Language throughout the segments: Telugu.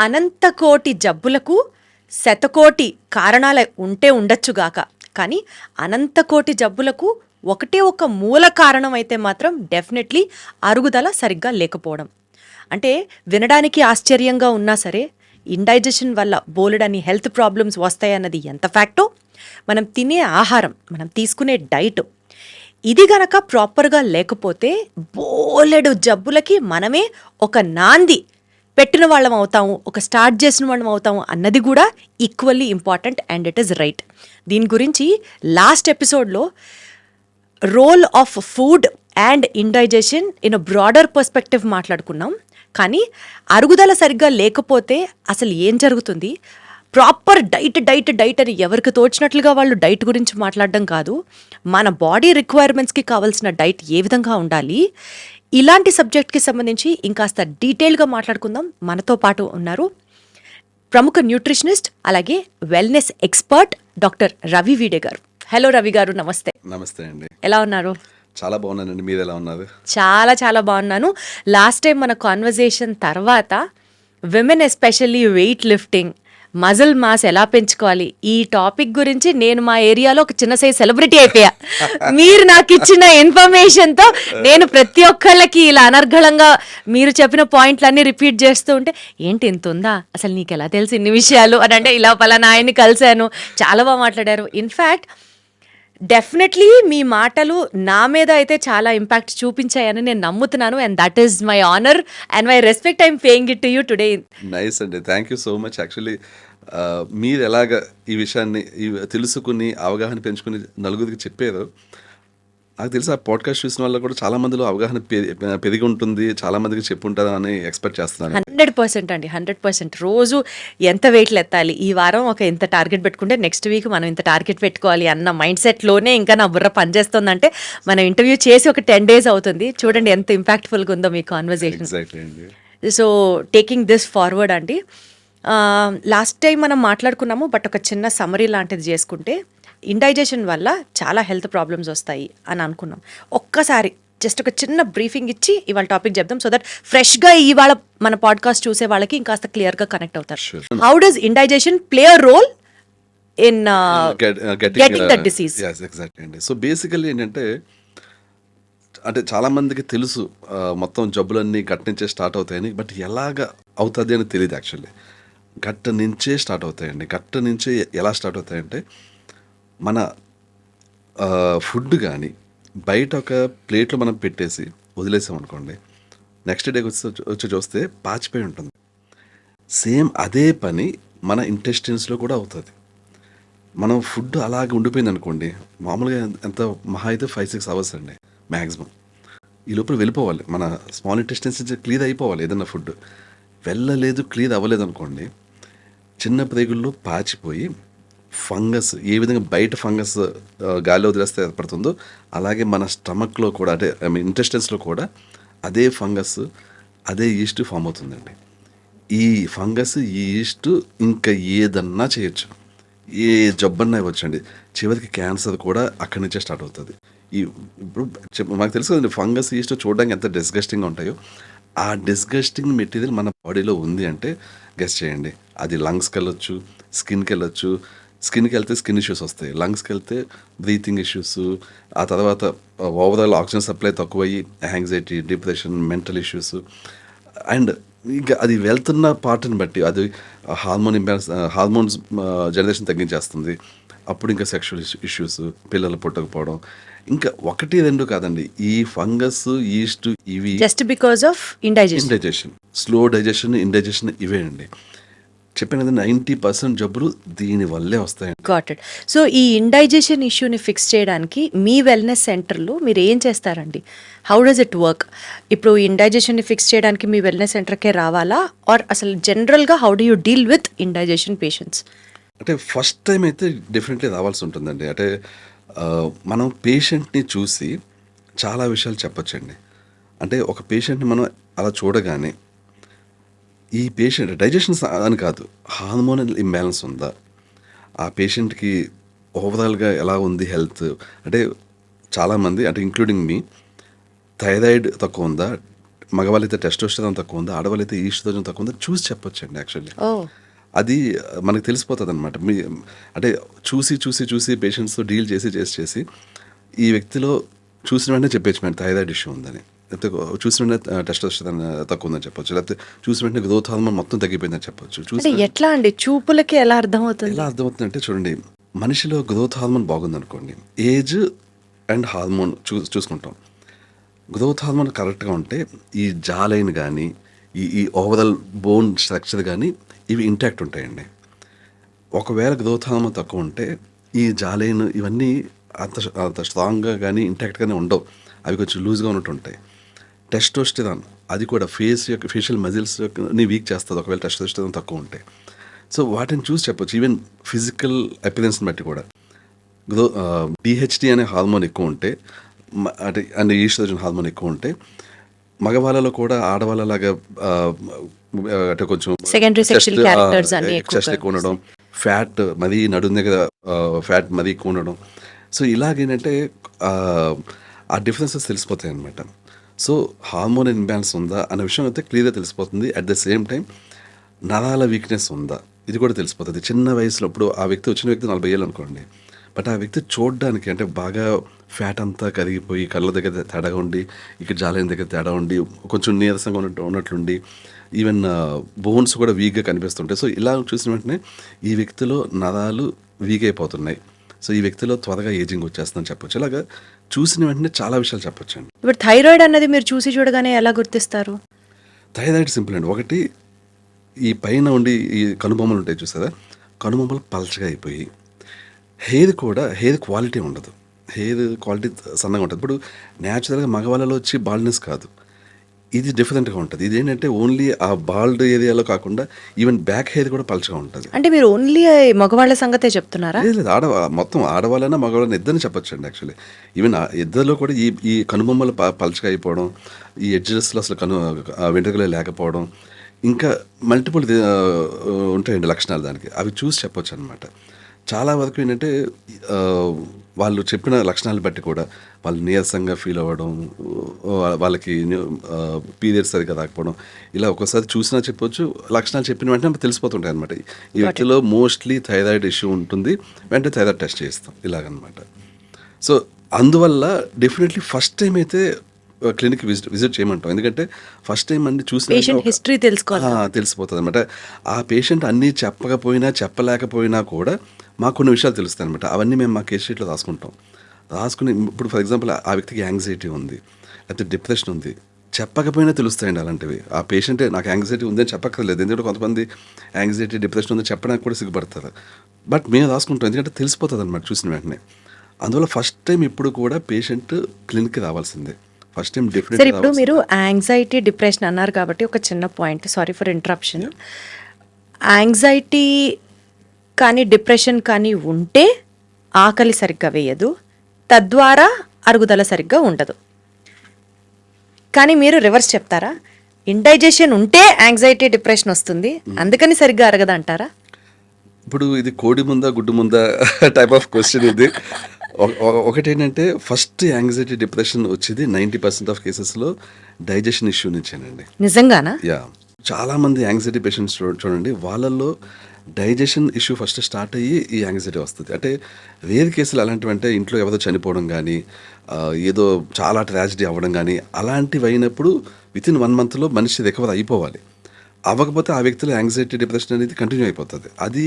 అనంతకోటి జబ్బులకు శతకోటి కారణాలు ఉంటే ఉండొచ్చుగాక, కానీ అనంతకోటి జబ్బులకు ఒకటే ఒక మూల కారణం అయితే మాత్రం డెఫినెట్లీ అరుగుదల సరిగ్గా లేకపోవడం. అంటే వినడానికి ఆశ్చర్యంగా ఉన్నా సరే ఇండైజెషన్ వల్ల బోలెడని హెల్త్ ప్రాబ్లమ్స్ వస్తాయన్నది ఎంత ఫ్యాక్టో, మనం తినే ఆహారం, మనం తీసుకునే డైట్ ఇది గనక ప్రాపర్గా లేకపోతే బోలెడు జబ్బులకి మనమే ఒక నాంది పెట్టిన వాళ్ళం అవుతాము, ఒక స్టార్ట్ చేసిన వాళ్ళం అవుతాము అన్నది కూడా equally important and it is right. దీని గురించి లాస్ట్ ఎపిసోడ్లో role of food and indigestion in a broader perspective మాట్లాడుకున్నాం. కానీ అరుగుదల సరిగ్గా లేకపోతే అసలు ఏం జరుగుతుంది, ప్రాపర్ డైట్ అని ఎవరికి తోచినట్లుగా వాళ్ళు డైట్ గురించి మాట్లాడడం కాదు, మన బాడీ రిక్వైర్మెంట్స్కి కావాల్సిన డైట్ ఏ విధంగా ఉండాలి, ఇలాంటి సబ్జెక్ట్కి సంబంధించి ఇంకాస్త డీటెయిల్గా మాట్లాడుకుందాం. మనతో పాటు ఉన్నారు ప్రముఖ న్యూట్రిషనిస్ట్ అలాగే వెల్నెస్ ఎక్స్పర్ట్ డాక్టర్ రవి వీడే గారు. హలో రవి గారు, నమస్తే. నమస్తే అండి. ఎలా ఉన్నారు? చాలా బాగున్నానండి, మీరు ఎలా ఉన్నారు? చాలా బాగున్నాను. లాస్ట్ టైం మన కాన్వర్జేషన్ తర్వాత women especially weight lifting, muscle mass ఎలా పెంచుకోవాలి, ఈ టాపిక్ గురించి నేను మా ఏరియాలో ఒక చిన్న సైజ్ సెలబ్రిటీ అయిపోయా. మీరు నాకు ఇచ్చిన ఇన్ఫర్మేషన్తో నేను ప్రతి ఒక్కళ్ళకి ఇలా అనర్గళంగా మీరు చెప్పిన పాయింట్లన్నీ రిపీట్ చేస్తూ ఉంటే, ఏంటి ఇంత ఉందా, అసలు నీకు ఎలా తెలుసు ఇన్ని విషయాలు అని అంటే, ఇలా పలానా ఆయన్ని కలిశాను, చాలా బాగా మాట్లాడారు. ఇన్ఫ్యాక్ట్ డెఫినెట్లీ మీ మాటలు నా మీద అయితే చాలా ఇంపాక్ట్ చూపించాయని నేను నమ్ముతున్నాను. And that is my honour and my respect. I'm paying it to you today. Nice అండి, thank you so much. Actually మీరు ఎలాగ ఈ విషయాన్ని తెలుసుకుని అవగాహన పెంచుకుని నలుగురికి చెప్పారు, నాకు తెలిసి ఆ పాడ్కాస్ట్ చూసిన వాళ్ళు కూడా చాలా మందిలో అవగాహన పెరిగి ఉంటుంది, చాలా మందికి చెప్పుంటారు అని ఎక్స్పెక్ట్ చేస్తున్నాను. 100% అండి, 100%. రోజు ఎంత వెయిట్లు ఎత్తాలి, ఈ వారం ఒక ఇంత టార్గెట్ పెట్టుకుంటే నెక్స్ట్ వీక్ మనం ఇంత టార్గెట్ పెట్టుకోవాలి అన్న మైండ్ సెట్లోనే ఇంకా నా బుర్ర పనిచేస్తుందంటే మనం ఇంటర్వ్యూ చేసి ఒక 10 days అవుతుంది. చూడండి ఎంత ఇంపాక్ట్ఫుల్గా ఉందో మీ కాన్వర్జేషన్. ఎగ్జాక్ట్లీ అండి. సో టేకింగ్ దిస్ ఫార్వర్డ్ అండి, లాస్ట్ టైం మనం మాట్లాడుకున్నాము, బట్ ఒక చిన్న సమరీ లాంటిది చేసుకుంటే ఇండైజెషన్ వల్ల చాలా హెల్త్ ప్రాబ్లమ్స్ వస్తాయి అని అనుకున్నాం. ఒక్కసారి జస్ట్ ఒక చిన్న బ్రీఫింగ్ ఇచ్చి ఇవాళ టాపిక్ చెప్దాం, సో దట్ ఫ్రెష్గా ఇవాళ మన పాడ్కాస్ట్ చూసే వాళ్ళకి ఇంకాస్త క్లియర్గా కనెక్ట్ అవుతారు. How does indigestion play a role in getting that disease? Exactly అండి. సో బేసికల్లీ ఏంటంటే, అంటే చాలా మందికి తెలుసు మొత్తం జబ్బులన్నీ గట్ నుంచే స్టార్ట్ అవుతాయని, బట్ ఎలాగ అవుతుంది అని తెలియదు. యాక్చువల్లీ గట్ట నుంచే స్టార్ట్ అవుతాయండి. గట్ట నుంచే ఎలా స్టార్ట్ అవుతాయంటే, మన ఫుడ్ కానీ బయట ఒక ప్లేట్లో మనం పెట్టేసి వదిలేసాం అనుకోండి, నెక్స్ట్ డే వచ్చి చూస్తే పాచిపోయి ఉంటుంది. సేమ్ అదే పని మన ఇంటెస్టైన్స్లో కూడా అవుతుంది. మనం ఫుడ్ అలాగే ఉండిపోయింది అనుకోండి, మామూలుగా ఎంత మహా అయితే 5-6 hours అండి మ్యాక్సిమం. ఈ లోపల వెళ్ళిపోవాలి, మన స్మాల్ ఇంటెస్టైన్స్ నుంచి క్లియర్ అయిపోవాలి. ఏదన్నా ఫుడ్ వెళ్ళలేదు, క్లియర్ అవ్వలేదు అనుకోండి, చిన్న ప్రేగుల్లో పాచిపోయి ఫంగస్, ఏ విధంగా బయట ఫంగస్ గాలిలో వదిలేస్తే ఏర్పడుతుందో అలాగే మన స్టమక్లో కూడా, అంటే ఐ మీన్ ఇంటెస్టైన్స్లో కూడా అదే ఫంగస్, అదే ఈస్ట్ ఫామ్ అవుతుందండి. ఈ ఫంగస్, ఈ ఈస్ట్ ఇంకా ఏదన్నా చేయొచ్చు, ఏ జబ్బన్నా ఇవ్వచ్చండి. చివరికి క్యాన్సర్ కూడా అక్కడి నుంచే స్టార్ట్ అవుతుంది. ఇప్పుడు మాకు తెలుసు కదండి, ఫంగస్, ఈస్ట్ చూడడానికి ఎంత డిస్గస్టింగ్గా ఉంటాయో, ఆ డిస్గస్టింగ్ మెటీరియల్ మన బాడీలో ఉంది అంటే గెస్ చేయండి, అది లంగ్స్కి వెళ్ళొచ్చు, స్కిన్కి వెళ్ళొచ్చు. స్కిన్కి వెళ్తే స్కిన్ ఇష్యూస్ వస్తాయి, లంగ్స్కి వెళ్తే బ్రీతింగ్ ఇష్యూస్, ఆ తర్వాత ఓవరాల్ ఆక్సిజన్ సప్లై తక్కువయ్యి anxiety, depression, mental issues. And ఇంకా అది వెళ్తున్న పార్ట్ని బట్టి అది హార్మోన్స్ జనరేషన్ తగ్గించేస్తుంది. అప్పుడు ఇంకా సెక్షువల్ ఇష్యూస్, పిల్లలు పుట్టకపోవడం, ఇంకా 1-2 కాదండి, ఈ ఫంగస్, ఈస్ట్, ఇవి just because of indigestion, slow digestion, indigestion, ఇవే అండి. చెప్పినది 90% జబ్బులు దీనివల్లే వస్తాయండి. Got it. సో ఈ ఇండైజెషన్ ఇష్యూని ఫిక్స్ చేయడానికి మీ వెల్నెస్ సెంటర్లో మీరు ఏం చేస్తారండి? How does it work? ఇప్పుడు ఇండైజెషన్ని ఫిక్స్ చేయడానికి మీ వెల్నెస్ సెంటర్కే రావాలా, ఆర్ అసలు జనరల్గా how do you deal with indigestion patients? అంటే ఫస్ట్ టైం అయితే డెఫినెట్లీ రావాల్సి ఉంటుందండి. అంటే మనం పేషెంట్ని చూసి చాలా విషయాలు చెప్పొచ్చండి. అంటే ఒక పేషెంట్ని మనం అలా చూడగానే, ఈ పేషెంట్ డైజెషన్ అని కాదు, హార్మోనల్ ఇంబ్యాలెన్స్ ఉందా, ఆ పేషెంట్కి ఓవరాల్గా ఎలా ఉంది హెల్త్. అంటే చాలామంది, అంటే ఇంక్లూడింగ్ మీ, థైరాయిడ్ తక్కువ ఉందా, మగవాళ్ళైతే టెస్టోస్టెరాన్ తక్కువ ఉందా, ఆడవాళ్ళైతే ఈస్ట్రోజన్ తక్కువ ఉందా చూసి చెప్పొచ్చండి యాక్చువల్లీ. ఓ అది మనకు తెలిసిపోతుంది అనమాట. అంటే చూసి పేషెంట్స్తో డీల్ చేసి ఈ వ్యక్తిలో చూసిన వెంటనే చెప్పచ్చు మేడం థైరాయిడ్ ఇష్యూ ఉందని, లేకపోతే చూసిన వెంటనే టెస్టోస్టెరాన్ తక్కువ ఉందని చెప్పొచ్చు, లేకపోతే చూసిన వెంటనే గ్రోత్ హార్మోన్ మొత్తం తగ్గిపోయిందని చెప్పొచ్చు. అంటే చూసిన ఎట్లా అండి చూపులకి ఎలా అర్థమవుతుంది? ఎలా అర్థమవుతుందంటే చూడండి, మనిషిలో గ్రోత్ హార్మోన్ బాగుందనుకోండి, ఏజ్ అండ్ హార్మోన్ చూసుకుంటాం. గ్రోత్ హార్మోన్ కరెక్ట్గా ఉంటే ఈ జా లైన్ కానీ ఈ ఓవరాల్ బోన్ స్ట్రక్చర్ కానీ ఇవి ఇంటాక్ట్ ఉంటాయండి. ఒకవేళ గ్రోత్ హార్మోన్ తక్కువ ఉంటే ఈ జా లైన్ ఇవన్నీ అంత స్ట్రాంగ్గా కానీ ఇంటాక్ట్గానే ఉండవు, అవి కొంచెం లూజ్గా ఉన్నట్టు ఉంటాయి. టెస్టోస్టెరాన్ అది కూడా ఫేషియల్ మజిల్స్ని వీక్ చేస్తుంది ఒకవేళ టెస్టోస్టెరాన్ తక్కువ ఉంటే. సో వాటిని చూసి చెప్పొచ్చు. ఈవెన్ ఫిజికల్ అపిరెన్స్ని బట్టి కూడా డిహెచ్డి అనే హార్మోన్ ఎక్కువ ఉంటే అంటే ఈస్ట్రోజన్ హార్మోన్ ఎక్కువ ఉంటే మగవాళ్ళలో కూడా ఆడవాళ్ళలాగా అంటే కొంచెం సెకండరీ సెక్షువల్ క్యారెక్టర్స్ అన్ని చెస్ట్ ఎక్కువ ఉండడం, ఫ్యాట్ మరీ నడుం దగ్గర ఫ్యాట్ మరీ ఎక్కువ ఉండడం. సో ఇలాగేంటంటే ఆ డిఫరెన్సెస్ తెలిసిపోతాయి అనమాట. సో హార్మోన్ ఇన్బ్యాలెన్స్ ఉందా అనే విషయం అయితే క్లియర్గా తెలిసిపోతుంది. అట్ ద సేమ్ టైం నరాల వీక్నెస్ ఉందా ఇది కూడా తెలిసిపోతుంది. చిన్న వయసులో ఇప్పుడు ఆ వచ్చిన వ్యక్తి 40 ఏళ్ళు అనుకోండి, బట్ ఆ వ్యక్తి చూడడానికి అంటే బాగా ఫ్యాట్ అంతా కరిగిపోయి కళ్ళ దగ్గర తేడాగా ఉండి, ఇక్కడ జాలైన దగ్గర తేడా ఉండి, కొంచెం నీరసంగా ఉన్నట్లుండి, ఈవెన్ బోన్స్ కూడా వీక్గా కనిపిస్తుంటాయి. సో ఇలా చూసిన వెంటనే ఈ వ్యక్తిలో నరాలు వీక్ అయిపోతున్నాయి, సో ఈ వ్యక్తిలో త్వరగా ఏజింగ్ వచ్చేస్తుందని చెప్పొచ్చు. ఇలాగా చూసిన వెంటనే చాలా విషయాలు చెప్పొచ్చు అండి. ఇప్పుడు థైరాయిడ్ అన్నది మీరు చూసి చూడగానే ఎలా గుర్తిస్తారు? థైరాయిడ్ సింపుల్ అండి. ఒకటి ఈ పైన ఉండి ఈ కనుబొమ్మలు ఉంటాయి చూసారా, కనుబొమ్మలు పలచగా అయిపోయి హెయిర్ క్వాలిటీ ఉండదు, హెయిర్ క్వాలిటీ సన్నగా ఉంటుంది. ఇప్పుడు న్యాచురల్గా మగవాళ్ళలో వచ్చి బాల్డ్నెస్ కాదు, ఇది డిఫరెంట్గా ఉంటుంది. ఇది ఏంటంటే ఓన్లీ ఆ బాల్డ్ ఏరియాలో కాకుండా ఈవెన్ బ్యాక్ హెయిర్ కూడా పలచగా ఉంటుంది. అంటే మీరు ఓన్లీ మగవాళ్ళ సంగతే చెప్తున్నారా? లేదు, మొత్తం ఆడవాళ్ళైనా మగవాళ్ళని ఇద్దరిని చెప్పొచ్చు అండి యాక్చువల్లీ. ఈవెన్ ఇద్దరిలో కూడా ఈ కనుబొమ్మలు పలచగా అయిపోవడం, ఈ ఎడ్జెస్లో అసలు వెంట్రుకలే లేకపోవడం, ఇంకా మల్టిపుల్ ఉంటాయండి లక్షణాలు దానికి, అవి చూసి చెప్పొచ్చు అనమాట. చాలా వరకు ఏంటంటే వాళ్ళు చెప్పిన లక్షణాలు బట్టి కూడా వాళ్ళు నీరసంగా ఫీల్ అవ్వడం, వాళ్ళకి పీరియడ్స్ సరిగ్గా రాకపోవడం, ఇలా ఒక్కోసారి చూసినా చెప్పొచ్చు, లక్షణాలు చెప్పిన వెంటనే తెలిసిపోతుంటాయి అనమాట. ఈ వ్యక్తిలో మోస్ట్లీ థైరాయిడ్ ఇష్యూ ఉంటుంది, వెంటనే థైరాయిడ్ టెస్ట్ చేస్తాం ఇలాగనమాట. సో అందువల్ల డెఫినెట్లీ ఫస్ట్ టైం అయితే క్లినిక్ విజిట్ చేయమంటాం. ఎందుకంటే ఫస్ట్ టైం అన్ని చూసిన హిస్టరీ తెలిసిపోతుంది అనమాట. ఆ పేషెంట్ అన్నీ చెప్పలేకపోయినా కూడా మాకు కొన్ని విషయాలు తెలుస్తాయి అనమాట. అవన్నీ మేము మా కేస్ షీట్లో రాసుకుని ఇప్పుడు ఫర్ ఎగ్జాంపుల్ ఆ వ్యక్తికి యాంగ్జైటీ ఉంది, లేకపోతే డిప్రెషన్ ఉంది, చెప్పకపోయినా తెలుస్తాయండి అలాంటివి. ఆ పేషెంటే నాకు యాంగ్జైటీ ఉందని చెప్పక్కర్లేదు, ఎందుకంటే కొంతమంది యాంగ్జైటీ డిప్రెషన్ ఉందని చెప్పడానికి కూడా సిగ్గుపడతారు. బట్ మేము రాసుకుంటాం ఎందుకంటే తెలిసిపోతుంది అనమాట చూసిన వెంటనే. అందువల్ల ఫస్ట్ టైం ఇప్పుడు కూడా పేషెంట్ క్లినిక్కి రావాల్సిందే. ఫస్ట్ టైం సార్ ఇప్పుడు మీరు యాంగ్జైటీ డిప్రెషన్ అన్నారు కాబట్టి ఒక చిన్న point, sorry for interruption. Anxiety కానీ డిప్రెషన్ కానీ ఉంటే ఆకలి సరిగ్గా వేయదు, తద్వారా అరుగుదల సరిగ్గా ఉండదు. కానీ మీరు రివర్స్ చెప్తారా, ఇండైజెషన్ ఉంటే యాంగ్జైటీ డిప్రెషన్ వస్తుంది అందుకని సరిగ్గా అరగదంటారా? ఇప్పుడు ఇది కోడి ముందా గుడ్డు ముందా టైప్ ఆఫ్ క్వశ్చన్ ఇది. ఒకటేంటంటే ఫస్ట్ యాంగ్జైటీ డిప్రెషన్ వచ్చేది 90% ఆఫ్ కేసెస్లో డైజెషన్ ఇష్యూ నుంచేనండి. నిజంగానా? చాలామంది యాంగ్జైటీ పేషెంట్స్ చూడండి, వాళ్ళల్లో డైజెషన్ ఇష్యూ ఫస్ట్ స్టార్ట్ అయ్యి ఈ యాంగ్జైటీ వస్తుంది. అంటే రేర్ కేసులు అలాంటివి అంటే ఇంట్లో ఎవరో చనిపోవడం కానీ, ఏదో చాలా ట్రాజడీ అవ్వడం కానీ, అలాంటివి అయినప్పుడు వితిన్ 1 monthలో మనిషి రికవర్ అయిపోవాలి. అవ్వకపోతే ఆ వ్యక్తిలో యాంగ్జైటీ డిప్రెషన్ అనేది కంటిన్యూ అయిపోతుంది. అది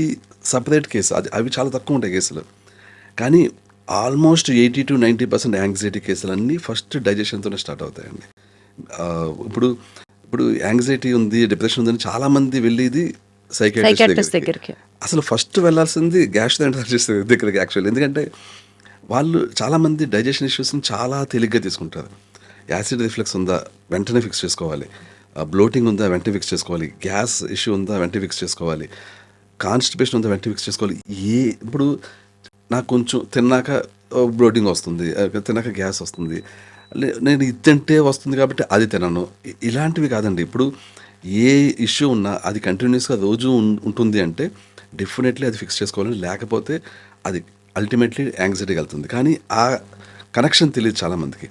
సపరేట్ కేసు, అవి చాలా తక్కువ ఉంటాయి కేసులు. కానీ ఆల్మోస్ట్ 80 to 90% యాంగ్జైటీ కేసులన్నీ ఫస్ట్ డైజెషన్తోనే స్టార్ట్ అవుతాయండి. ఇప్పుడు యాంగ్జైటీ ఉంది, డిప్రెషన్ ఉందని చాలామంది వెళ్ళేది సైకియాట్రిస్ట్ దగ్గరికి. అసలు ఫస్ట్ వెళ్ళాల్సింది గ్యాస్ట్రోఎంటరాలజిస్ట్ దగ్గరికి యాక్చువల్లీ. ఎందుకంటే వాళ్ళు చాలామంది డైజెషన్ ఇష్యూస్ని చాలా తేలిగ్గా తీసుకుంటారు. యాసిడ్ రిఫ్లెక్స్ ఉందా వెంటనే ఫిక్స్ చేసుకోవాలి, బ్లోటింగ్ ఉందా వెంటనే ఫిక్స్ చేసుకోవాలి, గ్యాస్ ఇష్యూ ఉందా వెంటనే ఫిక్స్ చేసుకోవాలి, కాన్స్టిపేషన్ ఉందా వెంటనే ఫిక్స్ చేసుకోవాలి. ఇప్పుడు నాకు కొంచెం తిన్నాక బ్లోటింగ్ వస్తుంది, తిన్నాక గ్యాస్ వస్తుంది, నేను ఇది తింటే వస్తుంది కాబట్టి అది తినను, ఇలాంటివి కాదండి. ఇప్పుడు ఏ ఇష్యూ ఉన్నా అది కంటిన్యూస్గా రోజు ఉంటుంది అంటే డెఫినెట్లీ అది ఫిక్స్ చేసుకోవాలని, లేకపోతే అది అల్టిమేట్లీ యాంగ్జైటీకి వెళ్తుంది. కానీ ఆ కనెక్షన్ తెలియదు చాలామందికి.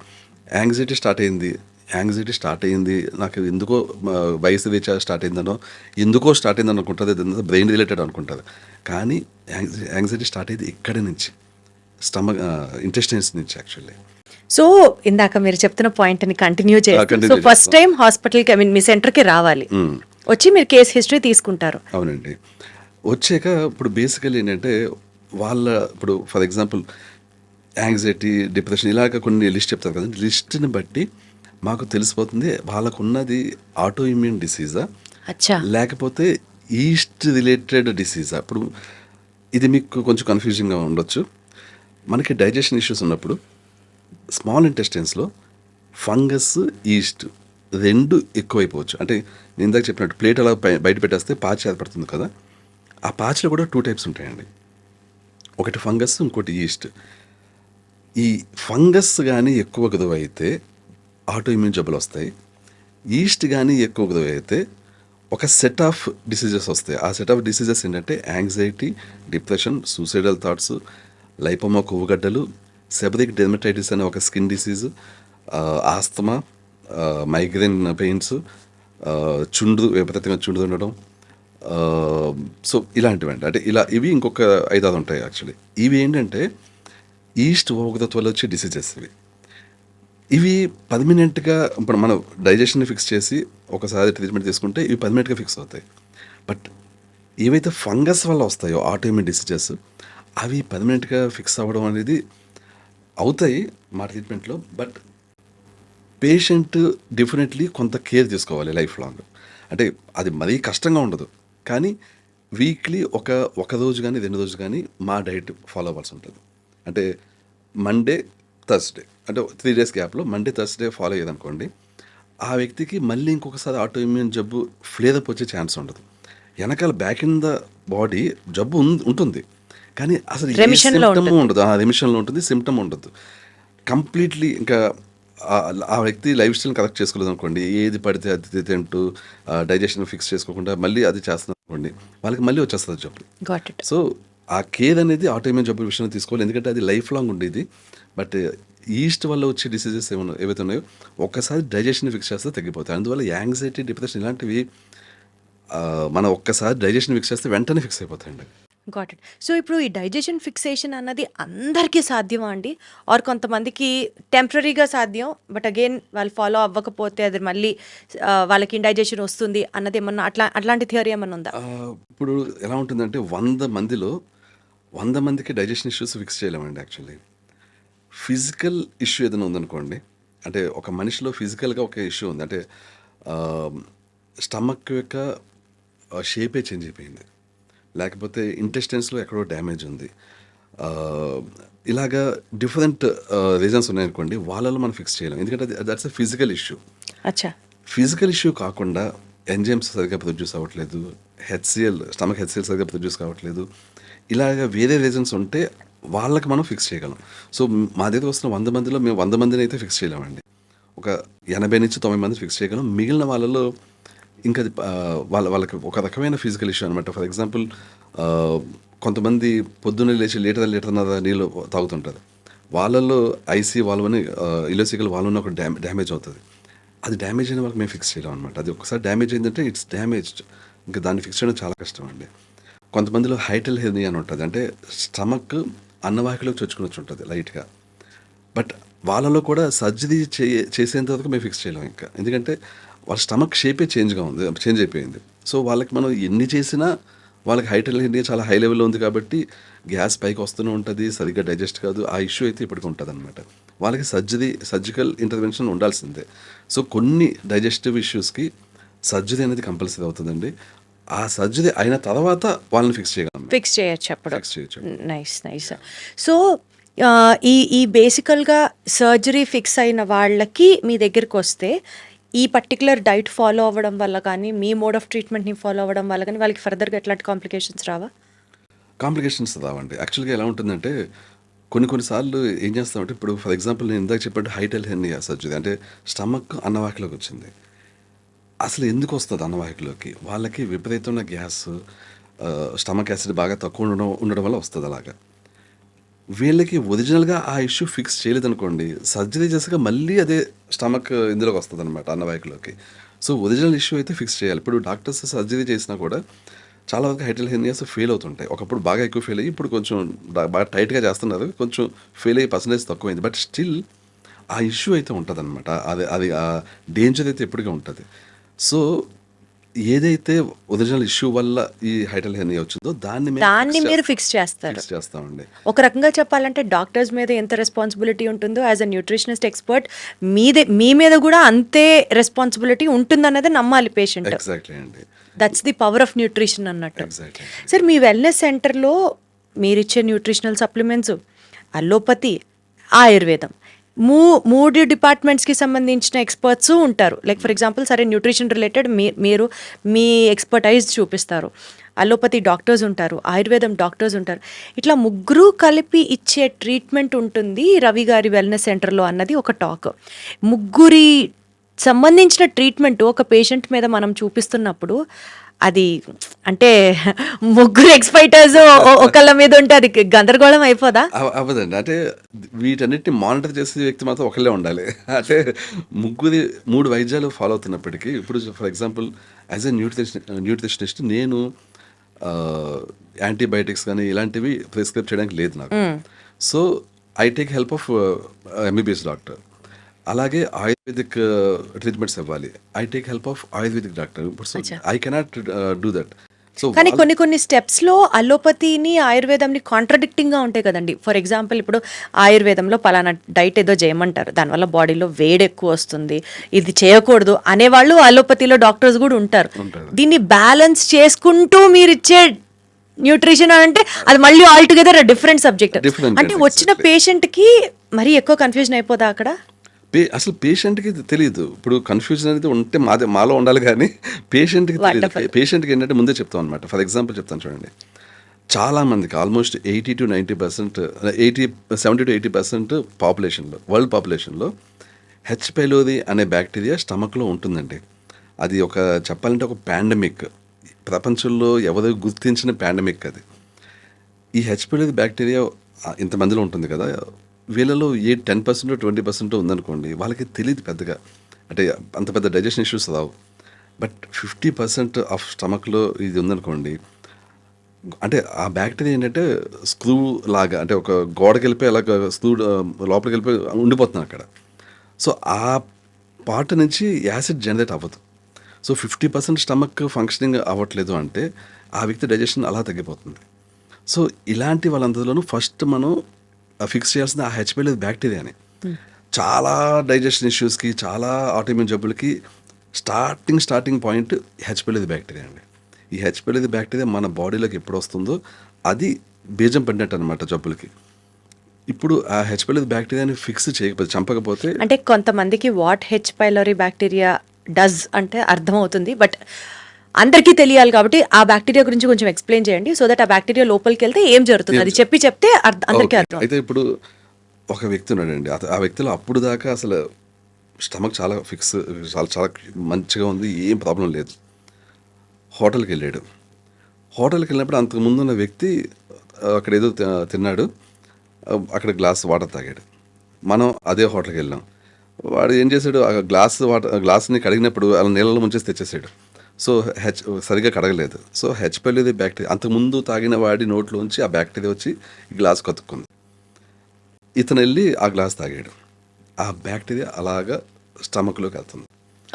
యాంగ్జైటీ స్టార్ట్ అయింది, యాంగ్జైటీ స్టార్ట్ అయ్యింది, నాకు ఎందుకో వయసు రీత్యా స్టార్ట్ అయిందనో, ఎందుకో స్టార్ట్ అయిందని అనుకుంటుంది, ఇదంతా బ్రెయిన్ రిలేటెడ్ అనుకుంటుంది. కానీ యాంగ్జైటీ స్టార్ట్ అయ్యేది ఇక్కడి నుంచి, స్టమక్ ఇంటెస్టైన్స్ నుంచి యాక్చువల్లీ. సో ఇందాక మీరు చెప్తున్న పాయింట్ని కంటిన్యూ చేస్తారు. continue సో ఫస్ట్ టైం హాస్పిటల్కి, ఐ మీన్ మీ సెంటర్కి రావాలి, వచ్చి మీరు కేస్ హిస్టరీ తీసుకుంటారు. అవునండి. వచ్చాక ఇప్పుడు బేసికలీ ఏంటంటే ఇప్పుడు ఫర్ ఎగ్జాంపుల్ యాంగ్జైటీ, డిప్రెషన్ ఇలాగ కొన్ని లిస్ట్ చెప్తారు కదండి. లిస్ట్ని బట్టి మాకు తెలిసిపోతుంది వాళ్ళకున్నది ఆటో ఇమ్యూన్ డిసీజా అచ్చా. లేకపోతే ఈస్ట్ రిలేటెడ్ డిసీజా. ఇప్పుడు ఇది మీకు కొంచెం కన్ఫ్యూజింగ్గా ఉండొచ్చు. మనకి డైజెషన్ ఇష్యూస్ ఉన్నప్పుడు స్మాల్ ఇంటెస్టైన్స్లో ఫంగస్, ఈస్ట్ రెండు ఎక్కువైపోవచ్చు. అంటే నేను ఇందాక చెప్పినట్టు ప్లేట్ అలా బయట పెట్టేస్తే పాచి ఏర్పడుతుంది కదా, ఆ పాచిలో కూడా 2 టైప్స్ ఉంటాయండి. ఒకటి ఫంగస్, ఇంకోటి ఈస్ట్. ఈ ఫంగస్ కానీ ఎక్కువ గదువైతే ఆటో ఇమ్యూన్ జబ్బులు వస్తాయి. ఈస్ట్ కానీ ఎక్కువ గదువైతే ఒక సెట్ ఆఫ్ డిసీజెస్ వస్తాయి. ఆ సెట్ ఆఫ్ డిసీజెస్ ఏంటంటే anxiety, depression, suicidal thoughts, lipoma కొవ్వుగడ్డలు, సెబరిక్ డెర్మటైటిస్ అనే ఒక skin disease, asthma, migraine pains, చుండ్రు, విపరీతంగా చుండ్రు ఉండడం. సో ఇలాంటివండి. అంటే ఇవి ఇంకొక 5-6 ఉంటాయి యాక్చువల్లీ. ఇవి ఏంటంటే ఈస్ట్ ఉగ్రత వల్ల వచ్చే డిసీజెస్ ఇవి పర్మనెంట్గా ఇప్పుడు మనం డైజెషన్ని ఫిక్స్ చేసి ఒకసారి ట్రీట్మెంట్ తీసుకుంటే ఇవి పర్మనెంట్గా ఫిక్స్ అవుతాయి. బట్ ఏవైతే ఫంగస్ వల్ల వస్తాయో ఆటోఇమ్యూన్ డిసీజెస్, అవి పర్మనెంట్గా ఫిక్స్ అవ్వడం అనేది అవుతాయి మా ట్రీట్మెంట్లో. బట్ పేషెంట్ డెఫినెట్లీ కొంత కేర్ తీసుకోవాలి లైఫ్ లాంగ్. అంటే అది మరీ కష్టంగా ఉండదు, కానీ వీక్లీ ఒక రోజు కానీ 2 రోజు కానీ మా డైట్ ఫాలో అవ్వాల్సి ఉంటుంది. అంటే మండే, థర్స్డే, అంటే 3 days గ్యాప్లో మండే, థర్స్డే ఫాలో అయ్యేదనుకోండి, ఆ వ్యక్తికి మళ్ళీ ఇంకొకసారి ఆటో ఇమ్యూన్ జబ్బు ఫ్లేరప్ వచ్చే ఛాన్స్ ఉండదు. వెనకాల బ్యాక్ ఇన్ ద బాడీ జబ్బు ఉంటుంది, కానీ అసలు ఏ Remission-లో సిమ్టమ్ ఉండదు. రెమిషన్లో ఉంటుంది, సిమ్టమ్ ఉండదు. కంప్లీట్లీ ఇంకా ఆ వ్యక్తి లైఫ్ స్టైల్ని కరెక్ట్ చేసుకోలేదు అనుకోండి, ఏది పడితే అది తింటూ డైజెషన్ ఫిక్స్ చేసుకోకుండా మళ్ళీ అది చేస్తున్నారు అనుకోండి, వాళ్ళకి మళ్ళీ వచ్చేస్తుంది జబ్బు. Got it. సో ఆ కేర్ అనేది ఆటోఇమ్యూన్ జబ్బు విషయంలో తీసుకోవాలి, ఎందుకంటే అది లైఫ్ లాంగ్ ఉండేది. బట్ ఈస్ట్ వల్ల వచ్చే డిసీజెస్ ఏవైతే ఉన్నాయో ఒక్కసారి డైజెషన్ ఫిక్స్ చేస్తే తగ్గిపోతాయి. అందువల్ల యాంగ్జైటీ, డిప్రెషన్ ఇలాంటివి మనం ఒక్కసారి డైజెషన్ ఫిక్స్ చేస్తే వెంటనే ఫిక్స్ అయిపోతాయండి. Got it. సో ఇప్పుడు ఈ డైజెషన్ ఫిక్సేషన్ అన్నది అందరికీ సాధ్యమా అండి? ఆర్ కొంతమందికి టెంపరీగా సాధ్యం, బట్ అగైన్ వాళ్ళు ఫాలో అవ్వకపోతే అది మళ్ళీ వాళ్ళకి ఇండైజెషన్ వస్తుంది అన్నది ఏమన్నా అట్లాంటి థియరీ ఏమన్నా ఉందా? ఇప్పుడు ఎలా ఉంటుందంటే 100 మందికి డైజెషన్ ఇష్యూస్ ఫిక్స్ చేయలేమండి యాక్చువల్లీ. ఫిజికల్ ఇష్యూ ఏదైనా ఉందనుకోండి, అంటే ఒక మనిషిలో ఫిజికల్గా ఒక ఇష్యూ ఉంది, అంటే స్టమక్ యొక్క షేపే చేంజ్ అయిపోయింది, లేకపోతే ఇంటెస్టైన్స్లో ఎక్కడో డ్యామేజ్ ఉంది, ఇలాగా డిఫరెంట్ రీజన్స్ ఉన్నాయనుకోండి, వాళ్ళలో మనం ఫిక్స్ చేయలేం, ఎందుకంటే దట్స్ ఎ ఫిజికల్ ఇష్యూ. అచ్చా. ఫిజికల్ ఇష్యూ కాకుండా ఎంజైమ్స్ సరిగ్గా ప్రొడ్యూస్ అవ్వట్లేదు, స్టమక్ హెచ్సిఎల్ సరిగ్గా ప్రొడ్యూస్ కావట్లేదు, ఇలాగ వేరే రీజన్స్ ఉంటే వాళ్ళకి మనం ఫిక్స్ చేయగలం. సో మా దగ్గర వస్తున్న 100 మందిలో మేము 100 మందిని అయితే ఫిక్స్ చేయలేమండి. ఒక 80 నుంచి 90 మంది ఫిక్స్ చేయగలం. మిగిలిన వాళ్ళలో ఇంకా వాళ్ళకి ఒక రకమైన ఫిజికల్ ఇష్యూ అనమాట. ఫర్ ఎగ్జాంపుల్ కొంతమంది పొద్దున్నే లేచి లీటర్న్నర నీళ్ళు తాగుతుంటారు. వాళ్ళల్లో ఐసీ వాల్వ్ ఇలోసికల్ వాల్వ్ ఒక డ్యామేజ్ అవుతుంది. అది డ్యామేజ్ అయిన వాళ్ళకి మేము ఫిక్స్ చేయలేం అనమాట. అది ఒకసారి డ్యామేజ్ అయిందంటే ఇట్స్ డ్యామేజ్డ్, ఇంకా దాన్ని ఫిక్స్ చేయడం చాలా కష్టం అండి. కొంతమందిలో హైటల్ హెర్నియా అని ఉంటుంది, అంటే స్టమక్ అన్నవాహికలోకి చొచ్చుకుని వచ్చి ఉంటుంది లైట్గా. బట్ వాళ్ళలో కూడా సర్జరీ చేసేంత వరకు మేము ఫిక్స్ చేయలేం ఇంకా, ఎందుకంటే వాళ్ళ స్టమక్ షేపే చేంజ్ అయిపోయింది. సో వాళ్ళకి మనం ఎన్ని చేసినా వాళ్ళకి హైటల్ హెర్నియా చాలా హై లెవెల్లో ఉంది కాబట్టి గ్యాస్ పైకి వస్తూనే ఉంటుంది, సరిగ్గా డైజెస్ట్ కాదు, ఆ ఇష్యూ అయితే ఇప్పటికీ ఉంటుంది అనమాట. వాళ్ళకి సర్జికల్ ఇంటర్వెన్షన్ ఉండాల్సిందే. సో కొన్ని డైజెస్టివ్ ఇష్యూస్కి సర్జరీ అనేది కంపల్సరీ అవుతుందండి. ఆ సర్జరీ అయిన తర్వాత వాళ్ళని ఫిక్స్ చేయొచ్చు అప్పుడు. ఫిక్స్ చేయొచ్చు. నైస్. సో ఈ బేసికల్గా సర్జరీ ఫిక్స్ అయిన వాళ్ళకి మీ దగ్గరికి వస్తే ఈ పర్టికులర్ డైట్ ఫాలో అవ్వడం వల్ల కానీ, మీ మోడ్ ఆఫ్ ట్రీట్మెంట్ని ఫాలో అవ్వడం వల్ల కానీ వాళ్ళకి ఫర్దర్గా ఎట్లాంటి కాంప్లికేషన్స్ రావా? కాంప్లికేషన్స్ రావండి. యాక్చువల్గా ఎలా ఉంటుందంటే కొన్నిసార్లు ఏం చేస్తామంటే, ఇప్పుడు ఫర్ ఎగ్జాంపుల్ నేను ఇందాక చెప్పినట్టు హైటల్ హెర్నియా సర్జరీ, అంటే స్టమక్ అన్నవాహికలోకి వచ్చింది. అసలు ఎందుకు వస్తుంది అన్నవాహికలోకి? వాళ్ళకి విపరీతమైన గ్యాస్, స్టమక్ యాసిడ్ బాగా తక్కువ ఉండడం వల్ల వస్తుంది అలాగా. వీళ్ళకి ఒరిజినల్‌గా ఆ ఇష్యూ ఫిక్స్ చేయలేదనుకోండి, సర్జరీ చేసాక మళ్ళీ అదే స్టమక్ ఇందులోకి వస్తదనమాట అన్నవాహికలోకి. సో, ఒరిజినల్ ఇష్యూ అయితే ఫిక్స్ చేయాలి. ఇప్పుడు డాక్టర్స్ సర్జరీ చేసినా కూడా చాలా వరకు హైడ్రల్ హెర్నియాస్ ఫెయిల్ అవుతుంటాయి. ఒకప్పుడు బాగా ఎక్కువ ఫెయిల్ అయ్యి, ఇప్పుడు కొంచెం బాగా టైట్‌గా చేస్తున్నారు. కొంచెం ఫెయిల్ అయ్యే పర్సెంటేజ్ తక్కువైంది. బట్ స్టిల్ ఆ ఇష్యూ అయితే ఉంటదనమాట. అది అది ఆ డేంజర్ అయితే ఎప్పటికీ ఉంటది. సో, ఏదైతే ఒరిజినల్ ఇష్యూ వల్ల ఈ హైడ్రల్ హెర్నియా వచ్చిందో దాన్ని మేము దాన్ని మీరు ఫిక్స్ చేస్తారు. ఫిక్స్ చేస్తామండి. ఒక రకంగా చెప్పాలంటే డాక్టర్స్ మీద ఎంత రెస్పాన్సిబిలిటీ ఉంటుందో యాజ్ అ న్యూట్రిషనిస్ట్ ఎక్స్పర్ట్ మీ మీద కూడా అంతే రెస్పాన్సిబిలిటీ ఉంటుందన్నది నమ్మాలి పేషెంట్. ఎగ్జాక్ట్‌లీ అండి. That's the power of nutrition అన్నట్టు. ఎగ్జాక్ట్‌లీ. సార్, మీ వెల్నెస్ సెంటర్లో మీరిచ్చే న్యూట్రిషనల్ సప్లిమెంట్స్, అల్లోపతి, ఆయుర్వేదం, మూడు డిపార్ట్మెంట్స్కి సంబంధించిన ఎక్స్పర్ట్స్ ఉంటారు. లైక్ ఫర్ ఎగ్జాంపుల్, సరే న్యూట్రిషన్ రిలేటెడ్ మీరు మీ ఎక్స్పర్టైజ్ చూపిస్తారు, అల్లోపతి డాక్టర్స్ ఉంటారు, ఆయుర్వేదం డాక్టర్స్ ఉంటారు. ఇట్లా ముగ్గురు కలిపి ఇచ్చే ట్రీట్మెంట్ ఉంటుంది రవి గారి వెల్నెస్ సెంటర్లో అన్నది ఒక టాక్. ముగ్గురి సంబంధించిన ట్రీట్మెంట్ ఒక పేషెంట్ మీద మనం చూపిస్తున్నప్పుడు అది అంటే ముగ్గురు ఎక్స్పర్టైజ్ ఒకళ్ళ మీద ఉంటే అది గందరగోళం అయిపోదా? అవ్వదండి. అంటే వీటన్నిటిని మానిటర్ చేసే వ్యక్తి మాత్రం ఒకళ్ళే ఉండాలి. అంటే ముగ్గురి 3 వైద్యాలు ఫాలో అవుతున్నప్పటికీ, ఇప్పుడు for example as a nutritionist నేను యాంటీబయాటిక్స్ కానీ ఇలాంటివి ప్రిస్క్రైబ్ చేయడానికి లేదు నాకు. So, I take help of MBBS doctor. అలాగే ఆయుర్వేదిక్ ట్రీట్మెంట్స్ ఇవ్వాలి. I take help of ayurvedic doctor. So, I cannot do that. So, కానీ కొన్ని స్టెప్స్లో అలోపతిని ఆయుర్వేదంని కాంట్రడిక్టింగ్గా ఉంటాయి కదండి. ఫర్ ఎగ్జాంపుల్, ఇప్పుడు ఆయుర్వేదంలో పలానా డైట్ ఏదో చేయమంటారు, దానివల్ల బాడీలో వేడి ఎక్కువ వస్తుంది, ఇది చేయకూడదు అనేవాళ్ళు అలోపతిలో డాక్టర్స్ కూడా ఉంటారు. దీన్ని బ్యాలెన్స్ చేసుకుంటూ మీరు ఇచ్చే న్యూట్రిషన్ అంటే అది మళ్ళీ ఆల్ టుగెదర్ డిఫరెంట్ సబ్జెక్ట్. అంటే వచ్చిన పేషెంట్కి మరీ ఎక్కువ కన్ఫ్యూజన్ అయిపోదా అక్కడ? అసలు పేషెంట్కి తెలియదు. ఇప్పుడు కన్ఫ్యూజన్ అనేది ఉంటే మాలో ఉండాలి, కానీ పేషెంట్కి తెలియదు. పేషెంట్కి ఏంటంటే ముందే చెప్తాం అనమాట. ఫర్ ఎగ్జాంపుల్ చెప్తాను చూడండి. చాలామందికి ఆల్మోస్ట్ 70-80% పాపులేషన్లో, వరల్డ్ పాపులేషన్లో హెచ్ పైలోరి అనే బ్యాక్టీరియా స్టమక్లో ఉంటుందండి. అది చెప్పాలంటే ఒక పాండమిక్. ప్రపంచంలో ఎవరు గుర్తించిన పాండమిక్ అది. ఈ హెచ్ పైలోరి బ్యాక్టీరియా ఇంతమందిలో ఉంటుంది కదా, వీళ్ళలో 10% 20% ఉందనుకోండి, వాళ్ళకి తెలియదు పెద్దగా. అంటే అంత పెద్ద డైజెషన్ ఇష్యూస్ రావు. బట్ 50% ఆఫ్ స్టమక్లో ఇది ఉందనుకోండి, అంటే ఆ బ్యాక్టీరియా ఏంటంటే స్క్రూ లాగా, అంటే ఒక గోడకి వెళ్ళిపోయి అలాగ స్క్రూ లోపలికి వెళ్ళిపోయి ఉండిపోతుంది అక్కడ. సో, ఆ పార్ట్ నుంచి యాసిడ్ జనరేట్ అవ్వదు. సో, 50% స్టమక్ ఫంక్షనింగ్ అవ్వట్లేదు అంటే ఆ వ్యక్తి డైజెషన్ అలా తగ్గిపోతుంది. సో, ఇలాంటి వాళ్ళందరిలోనూ ఫస్ట్ మనం ఫిక్స్ చేయాల్సిన ఆ హెచ్ పైలోరి బ్యాక్టీరియాని. చాలా డైజెషన్ ఇష్యూస్కి, చాలా ఆటోఇమ్యూన్ జబ్బులకి starting point H pylori bacteria అండి. ఈ హెచ్ పైలోరి బ్యాక్టీరియా మన బాడీలోకి ఎప్పుడు వస్తుందో అది బీజం పడినట్టు అనమాట జబ్బులకి. ఇప్పుడు ఆ హెచ్ పైలోరి బ్యాక్టీరియాని ఫిక్స్ చేయకపోతే, చంపకపోతే, అంటే కొంతమందికి what H pylori bacteria does అంటే అర్థమవుతుంది, బట్ అందరికీ తెలియాలి కాబట్టి ఆ బ్యాక్టీరియా గురించి కొంచెం ఎక్స్ప్లెయిన్ చేయండి, సో దట్ ఆ బ్యాక్టీరియా లోపలికి వెళ్తే ఏం జరుగుతుంది అది చెప్తే అందరికీ అర్థం. అయితే ఇప్పుడు ఒక వ్యక్తి ఉన్నాడండి. ఆ వ్యక్తిలో అప్పుడు దాకా అసలు స్టమక్ చాలా చాలా మంచిగా ఉంది, ఏం ప్రాబ్లం లేదు. హోటల్కి వెళ్ళినప్పుడు అంతకుముందు ఉన్న వ్యక్తి అక్కడ ఏదో తిన్నాడు, అక్కడ గ్లాస్ వాటర్ తాగాడు. మనం అదే హోటల్కి వెళ్ళాం. వాడు ఏం చేశాడు, ఆ గ్లాస్ని కడిగినప్పుడు అలా నీళ్ళలో ముంచేసి తెచ్చేసాడు. సో, సరిగ్గా కడగలేదు. సో, హెచ్ పైలోరి బ్యాక్టీరియా అంతకుముందు తాగిన వాడి నోట్లోంచి ఆ బ్యాక్టీరియా వచ్చి ఈ గ్లాస్ కతుక్కుంది. ఇతను వెళ్ళి ఆ గ్లాస్ తాగాడు. ఆ బ్యాక్టీరియా అలాగా స్టమక్లోకి వెళ్తుంది.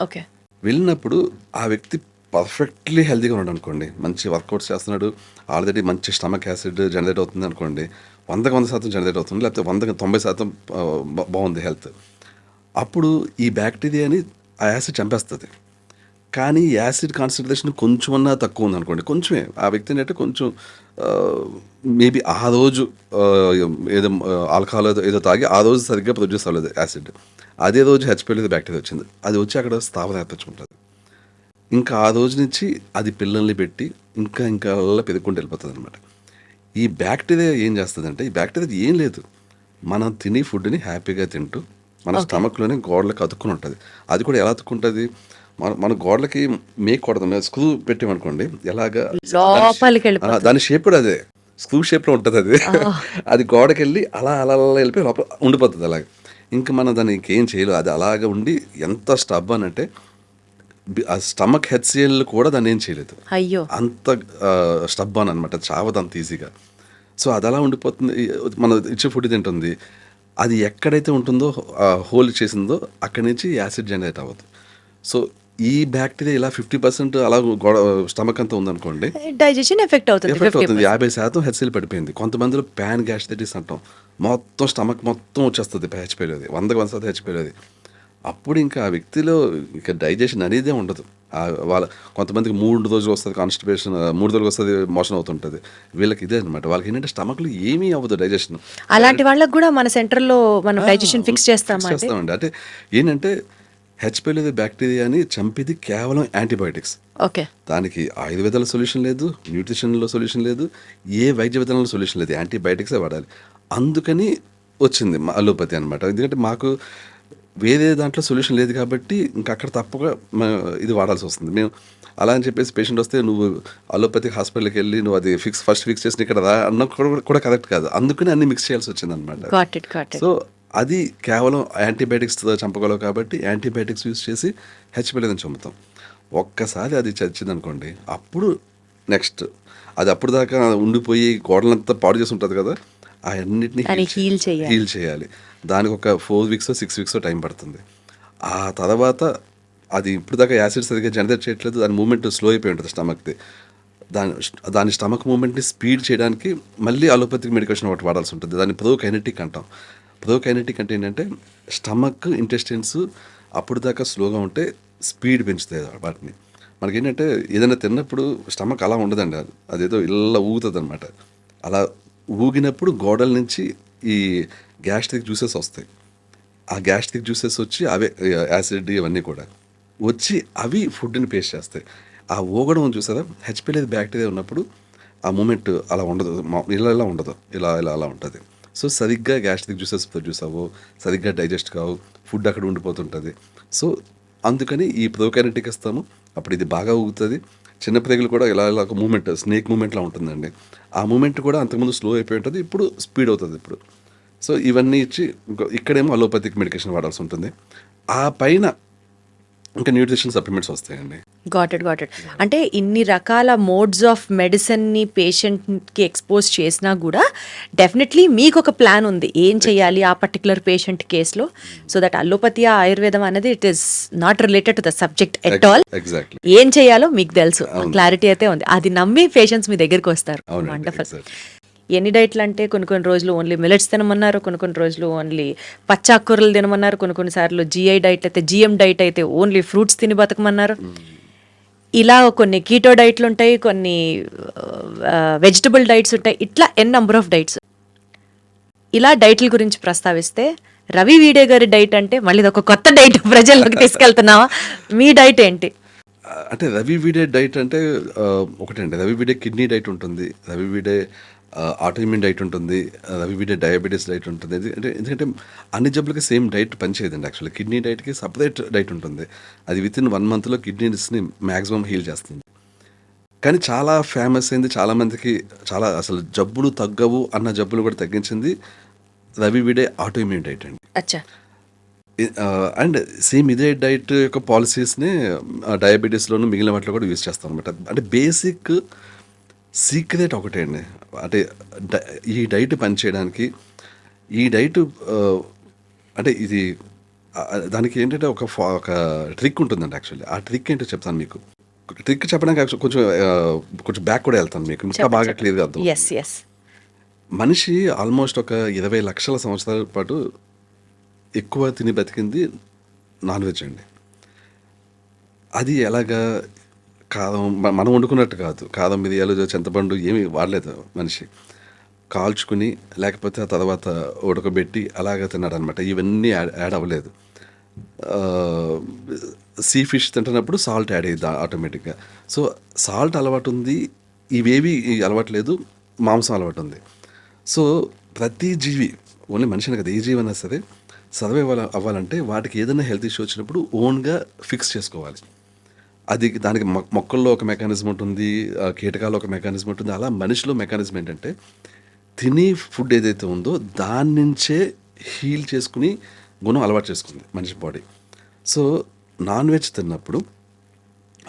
ఓకే. వెళ్ళినప్పుడు ఆ వ్యక్తి పర్ఫెక్ట్లీ హెల్తీగా ఉన్నాడు అనుకోండి, మంచి వర్కౌట్స్ చేస్తున్నాడు, ఆల్రెడీ మంచి స్టమక్ యాసిడ్ జనరేట్ అవుతుంది అనుకోండి, 100% జనరేట్ అవుతుంది, లేకపోతే 90% బాగుంది హెల్త్. అప్పుడు ఈ బ్యాక్టీరియాని ఆ యాసిడ్ చంపేస్తుంది. కానీ యాసిడ్ కాన్సన్ట్రేషన్ కొంచెమన్నా తక్కువ ఉందనుకోండి, కొంచెమే, ఆ వ్యక్తి ఏంటంటే కొంచెం మేబీ ఆ రోజు ఏదో ఆల్కహాల్ ఏదో తాగి ఆ రోజు సరిగ్గా ప్రొడ్యూస్ అవ్వలేదు యాసిడ్. అదే రోజు హెచ్ పైలోరి బ్యాక్టీరియా వచ్చింది. అది వచ్చి అక్కడ స్థావరం ఏర్పరచుకుంటుంది. ఇంకా ఆ రోజు నుంచి అది పిల్లల్ని పెట్టి ఇంకా అలా పెరుగుకుంటూ వెళ్ళిపోతుంది అనమాట. ఈ బ్యాక్టీరియా ఏం చేస్తుందంటే, ఈ బ్యాక్టీరియా ఏం లేదు, మనం తినే ఫుడ్ని హ్యాపీగా తింటూ మన స్టమక్లోనే గోడలకు అతుక్కుని ఉంటుంది. అది కూడా ఎలా అతుక్కుంటుంది, మన గోడలకి మేక్ కొడదాం, స్క్రూ పెట్టామనుకోండి, ఎలాగా లోపలికి దాని షేప్ కూడా అదే. స్క్రూ షేప్లో ఉంటుంది అది. అది గోడకెళ్ళి అలా అలా అలా వెళ్ళిపోయి లోపల ఉండిపోతుంది అలాగే. ఇంకా మనం దాన్ని ఇంకేం చేయలేదు. అది అలాగే ఉండి ఎంత స్టబ్ అని అంటే ఆ స్టమక్ హెచ్సిఎల్ కూడా దాన్ని ఏం చేయలేదు. అయ్యో అంత స్టబ్ అని అనమాట, చావదు అంత ఈజీగా. సో అది అలా ఉండిపోతుంది. మనం ఇచ్చే ఫుడ్ తింటుంది, అది ఎక్కడైతే ఉంటుందో హోల్ చేసిందో అక్కడి నుంచి యాసిడ్ జనరేట్ అవ్వదు. సో ఈ బ్యాక్టీరియా ఇలా 50% అలా గోడ స్టమక్ అంతా ఉందనుకోండి, డైజెషన్ ఎఫెక్ట్ అవుతుంది ఎఫెక్ట్ అవుతుంది. 50%. 50% హెచ్సిఎల్ పడిపోయింది. కొంతమందిలో ప్యాన్ గ్యాస్ట్రైటిస్ అంటాం, మొత్తం స్టమక్ మొత్తం వచ్చేస్తుంది హెచ్పిలోది, 100% హెచ్పిలోది. అప్పుడు ఇంకా ఆ వ్యక్తిలో ఇంకా డైజెషన్ అనేదే ఉండదు. వాళ్ళ కొంతమందికి 3 రోజులు వస్తుంది కాన్స్టిపేషన్, 3 రోజులు వస్తుంది మోషన్ అవుతుంటుంది. వీళ్ళకి ఇదే అనమాట. వాళ్ళకి ఏంటంటే స్టమక్లో ఏమీ అవ్వదు డైజెషన్. అలాంటి వాళ్ళకి కూడా మన సెంటర్లో మనం డైజెషన్ ఫిక్స్ చేస్తామండి. చేస్తామండి. అంటే ఏంటంటే హెచ్పిలోది బ్యాక్టీరియాని చంపేది కేవలం యాంటీబయాటిక్స్. ఓకే దానికి ఆయుర్వేదాల సొల్యూషన్ లేదు, న్యూట్రిషన్లో సొల్యూషన్ లేదు, ఏ వైద్య విధానంలో సొల్యూషన్ లేదు, యాంటీబయాటిక్సే వాడాలి. అందుకని వచ్చింది మా అలోపతి అనమాట. ఎందుకంటే మాకు వేరే దాంట్లో సొల్యూషన్ లేదు కాబట్టి ఇంకా అక్కడ తప్పక ఇది వాడాల్సి వస్తుంది. మేము అలా అని చెప్పేసి పేషెంట్ వస్తే నువ్వు అలోపతి హాస్పిటల్కి వెళ్ళి నువ్వు అది ఫస్ట్ ఫిక్స్ చేసి ఇక్కడ రా అన్న కూడా కరెక్ట్ కాదు. అందుకని అన్ని మిక్స్ చేయాల్సి వచ్చింది అనమాట. Got it got it. So అది కేవలం యాంటీబయాటిక్స్ చంపగలవు కాబట్టి యాంటీబయాటిక్స్ యూస్ చేసి హెచ్పిలోని చంపుతాం. ఒక్కసారి అది చచ్చింది అనుకోండి, అప్పుడు నెక్స్ట్ అది అప్పుడు దాకా ఉండిపోయి గోడలంతా పాడు చేసి ఉంటుంది కదా, అన్నిటిని అది heal చేయాలి. హీల్ చేయాలి. దానికి ఒక 4 వీక్స్ 6 వీక్స్ టైం పడుతుంది. ఆ తర్వాత అది ఇప్పుడు దాకా యాసిడ్ సరిగ్గా జనరేట్ చేయట్లేదు, దాని మూమెంట్ స్లో అయిపోయి ఉంటుంది స్టమక్ది. దాని స్టమక్ మూమెంట్ని స్పీడ్ చేయడానికి మళ్ళీ అలోపతిక్ మెడికేషన్ ఒకటి వాడాల్సి ఉంటుంది. దాన్ని ప్రోకైనెటిక్ అంటాం. ప్రోకైనెటిక్ అంటే ఏంటంటే స్టమక్ ఇంటెస్టైన్స్ అప్పుడు దాకా స్లోగా ఉంటే స్పీడ్ పెంచుతాయి వాటిని. మనకేంటంటే ఏదైనా తిన్నప్పుడు స్టమక్ అలా ఉండదండి, అదేదో ఇలా ఊగుతుంది అనమాట. అలా ఊగినప్పుడు గోడల నుంచి ఈ గ్యాస్ట్రిక్ జ్యూసెస్ వస్తాయి. ఆ గ్యాస్ట్రిక్ జ్యూసెస్ వచ్చి అవే యాసిడ్ ఇవన్నీ కూడా వచ్చి అవి ఫుడ్ని పేస్ట్ చేస్తాయి. ఆ ఊగడం చూసారా, హెచ్పిలోది బ్యాక్టీరియా ఉన్నప్పుడు ఆ మూమెంట్ అలా ఉండదు, ఇలా ఉండదు, ఇలా ఇలా అలా ఉంటుంది. సో సరిగ్గా గ్యాస్ట్రిక్ జ్యూసెస్ ప్రొడ్యూస్ అవ్వవు, సరిగ్గా డైజెస్ట్ కావు, ఫుడ్ అక్కడ ఉండిపోతుంటుంది. సో అందుకని ఈ ప్రోకైనెటిక్ ఇస్తాము, అప్పుడు ఇది బాగా ఊగుతుంది. చిన్న ప్రేగులు కూడా ఇలా ఇలా ఒక మూమెంట్, స్నేక్ మూమెంట్లా ఉంటుందండి. ఆ మూమెంట్ కూడా అంతకుముందు స్లో అయిపోయి ఉంటుంది, ఇప్పుడు స్పీడ్ అవుతుంది ఇప్పుడు. సో ఇవన్నీ ఇచ్చి ఇక్కడేమో అలోపతిక్ మెడికేషన్ వాడాల్సి ఉంటుంది. ఆ పైన ఇంకా న్యూట్రిషన్ సప్లిమెంట్స్ వస్తాయండి. Got it got it. అంటే ఇన్ని రకాల మోడ్స్ ఆఫ్ మెడిసిన్ని పేషెంట్కి ఎక్స్పోజ్ చేసినా కూడా డెఫినెట్లీ మీకు ఒక ప్లాన్ ఉంది ఏం చేయాలి ఆ పర్టికులర్ పేషెంట్ కేసులో. సో దట్ అలోపతి ఆయుర్వేదం అనేది it is not related to the subject at all. Exactly. ఏం చేయాలో మీకు తెలుసు, క్లారిటీ అయితే ఉంది. అది నమ్మి పేషెంట్స్ మీ దగ్గరికి వస్తారు. అవునండి, వండర్ఫుల్. exactly. ఎన్ని డైట్లు అంటే కొన్ని రోజులు ఓన్లీ మిల్లెట్స్ తినమన్నారు, కొన్ని రోజులు ఓన్లీ పచ్చాకూరలు తినమన్నారు, కొన్ని సార్లు జిఐ డైట్ అయితే జిఎం డైట్ అయితే ఓన్లీ ఫ్రూట్స్ తిని బతకమన్నారు. ఇలా కొన్ని కీటో డైట్లు ఉంటాయి, కొన్ని వెజిటబుల్ డైట్స్ ఉంటాయి, ఇట్లా నెంబర్ ఆఫ్ డైట్స్. ఇలా డైట్ల గురించి ప్రస్తావిస్తే రవి వీడే గారి డైట్ అంటే మళ్ళీ ఇది ఒక కొత్త డైట్ ప్రజల్లోకి తీసుకెళ్తున్నావా? మీ డైట్ ఏంటి? అంటే రవి వీడే డైట్ అంటే ఒకటండి, రవి వీడే కిడ్నీ డైట్ ఉంటుంది, రవి వీడే ఆటోఇమ్యూన్ డైట్ ఉంటుంది, రవి వీడే డయాబెటీస్ డైట్ ఉంటుంది. ఎందుకంటే అన్ని జబ్బులకి సేమ్ డైట్ పనిచేయదండి. యాక్చువల్లీ కిడ్నీ డైట్కి సపరేట్ డైట్ ఉంటుంది. అది వితిన్ 1 మంత్లో కిడ్నీస్ని మ్యాక్సిమం హీల్ చేస్తుంది. కానీ చాలా ఫేమస్ అయింది, చాలామందికి చాలా అసలు జబ్బులు తగ్గవు అన్న జబ్బులు కూడా తగ్గించింది రవి వీడే ఆటోఇమ్యూన్ డైట్ అండి. అచ్చా. అండ్ సేమ్ ఇదే డైట్ యొక్క పాలసీస్ని డయాబెటీస్లోను మిగిలిన వాటిలో కూడా యూజ్ చేస్తాం అనమాట. అంటే బేసిక్ సీక్రెట్ ఒకటే అండి. అంటే ఈ డైట్ పనిచేయడానికి ఈ డైట్ అంటే ఇది దానికి ఏంటంటే ఒక ట్రిక్ ఉంటుందండి. యాక్చువల్లీ ఆ ట్రిక్ ఏంటో చెప్తాను మీకు. ట్రిక్ చెప్పడానికి actually కొంచెం బ్యాక్ కూడా వెళ్తాను మీకు ఇంకా బాగా క్లియర్గా అర్థం. ఎస్. మనిషి ఆల్మోస్ట్ ఒక 20 లక్షల సంవత్సరాల పాటు ఎక్కువ తిని బతికింది నాన్ వెజ్ అండి. అది ఎలాగా, కారం మనం వండుకున్నట్టు కాదు, కారం మిరియాలు చింతపండు ఏమి వాడలేదు మనిషి. కాల్చుకుని లేకపోతే ఆ తర్వాత ఉడకబెట్టి అలాగ తిన్నాడు అనమాట. ఇవన్నీ యాడ్ అవ్వలేదు. సీ ఫిష్ తింటున్నప్పుడు సాల్ట్ యాడ్ అయ్యింది ఆటోమేటిక్గా. సో సాల్ట్ అలవాటు ఉంది, ఇవేవి అలవాటు లేదు, మాంసం అలవాటు ఉంది. సో ప్రతి జీవి, ఓన్లీ మనిషిని కదా, ఏ జీవైనా సరే సర్వైవ్ అవ్వాలంటే వాటికి ఏదైనా హెల్త్ ఇష్యూ వచ్చినప్పుడు ఓన్గా ఫిక్స్ చేసుకోవాలి. అది దానికి మొక్కల్లో ఒక మెకానిజం ఉంటుంది, కీటకాల్లో ఒక మెకానిజం ఉంటుంది. అలా మనిషిలో మెకానిజం ఏంటంటే తిని ఫుడ్ ఏదైతే ఉందో దాని నుంచే హీల్ చేసుకుని గుణం అలవాటు చేసుకుంది మనిషి బాడీ. సో నాన్ వెజ్ తిన్నప్పుడు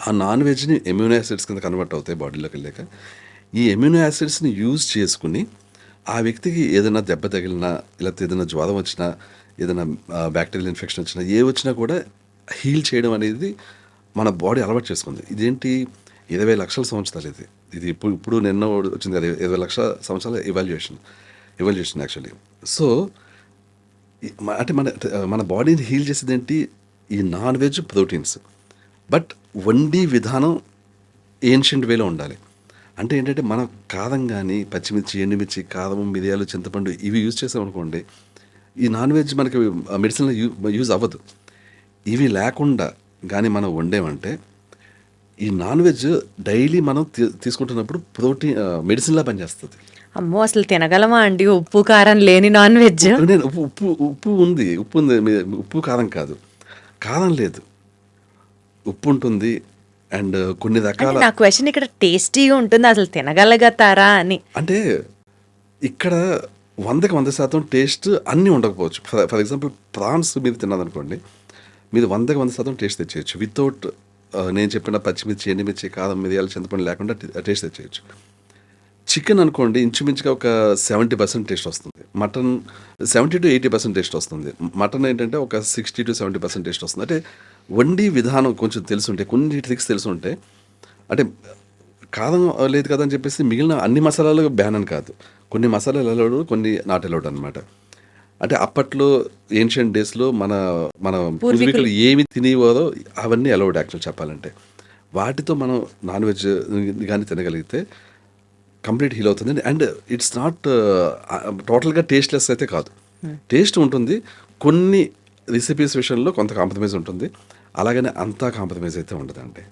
ఆ నాన్ వెజ్ని ఎమ్యూనో యాసిడ్స్ కింద కన్వర్ట్ అవుతాయి బాడీలోకి వెళ్ళాక. ఈ ఎమ్యూనో యాసిడ్స్ని యూజ్ చేసుకుని ఆ వ్యక్తికి ఏదైనా దెబ్బ తగిలినా, లేకపోతే ఏదైనా జ్వరం వచ్చినా, ఏదైనా బ్యాక్టీరియల్ ఇన్ఫెక్షన్ వచ్చినా, ఏ వచ్చినా కూడా హీల్ చేయడం అనేది మన బాడీ అలవాటు చేసుకుంది. ఇదేంటి 20 లక్షల సంవత్సరాలు ఇది. ఇది ఇప్పుడు నిన్న వచ్చింది కదా, 20 లక్షల సంవత్సరాల ఎవల్యూషన్ యాక్చువల్లీ. సో అంటే మన బాడీని హీల్ చేసేది ఏంటి, ఈ నాన్ వెజ్ ప్రోటీన్స్. బట్ వండి విధానం ఏన్షియంట్ వేలో ఉండాలి. అంటే ఏంటంటే మనం కారం కానీ, పచ్చిమిర్చి, ఎండుమిర్చి, కారం, మిరియాలు, చింతపండు ఇవి యూజ్ చేసామనుకోండి, ఈ నాన్ వెజ్ మనకి మెడిసిన్లో యూజ్ అవ్వదు. ఇవి లేకుండా కానీ మనం వండేమంటే ఈ నాన్ వెజ్ డైలీ మనం తీసుకుంటున్నప్పుడు ప్రోటీన్ మెడిసిన్లా పనిచేస్తుంది. అమ్మో, అసలు తినగలమా అండి ఉప్పు కారం లేని నాన్ వెజ్? నేను ఉప్పు ఉంది, ఉప్పు కారం కాదు, కారం లేదు, ఉప్పు ఉంటుంది. అండ్ కొన్ని రకాల నా క్వశ్చన్ ఇక్కడ టేస్టీగా ఉంటుంది, అసలు తినగలుగుతారా అని. అంటే ఇక్కడ 100% టేస్ట్ అన్నీ ఉండకపోవచ్చు. ఫర్ ఎగ్జాంపుల్ ప్రాన్స్ మీరు తిన్నదనుకోండి, మీరు 100% టేస్ట్ తెచ్చేయచ్చు వితౌట్ నేను చెప్పిన పచ్చిమిర్చి, ఎండుమిర్చి, కారం, మిరియాలు, చింతపండు లేకుండా టేస్ట్ తెచ్చేయచ్చు. చికెన్ అనుకోండి ఇంచుమించుగా ఒక 70% టేస్ట్ వస్తుంది. మటన్ 70-80% టేస్ట్ వస్తుంది. మటన్ ఏంటంటే ఒక 60-70% టేస్ట్ వస్తుంది. అంటే వండి విధానం కొంచెం తెలుసుంటే, కొన్ని ట్రిక్స్ తెలుసుంటే, అంటే కారం లేదు కదా అని చెప్పేసి మిగిలిన అన్ని మసాలాలు బ్యాన్ అని కాదు. కొన్ని మసాలాలు అలౌడ్, కొన్ని నాట్ అలౌడ్ అనమాట. అంటే అప్పట్లో ఏన్షియంట్ డేస్లో మన మన పూర్వీకులు ఏమి తినేవారో అవన్నీ అలౌడ్ యాక్చువల్ చెప్పాలంటే. వాటితో మనం నాన్ వెజ్ కానీ తినగలిగితే కంప్లీట్ హీల్ అవుతుంది. అండ్ ఇట్స్ నాట్ టోటల్గా టేస్ట్లెస్ అయితే కాదు, టేస్ట్ ఉంటుంది. కొన్ని రెసిపీస్ విషయంలో కొంత కాంప్రమైజ్ ఉంటుంది, అలాగనే అంతా కాంప్రమైజ్ అయితే ఉండదండి.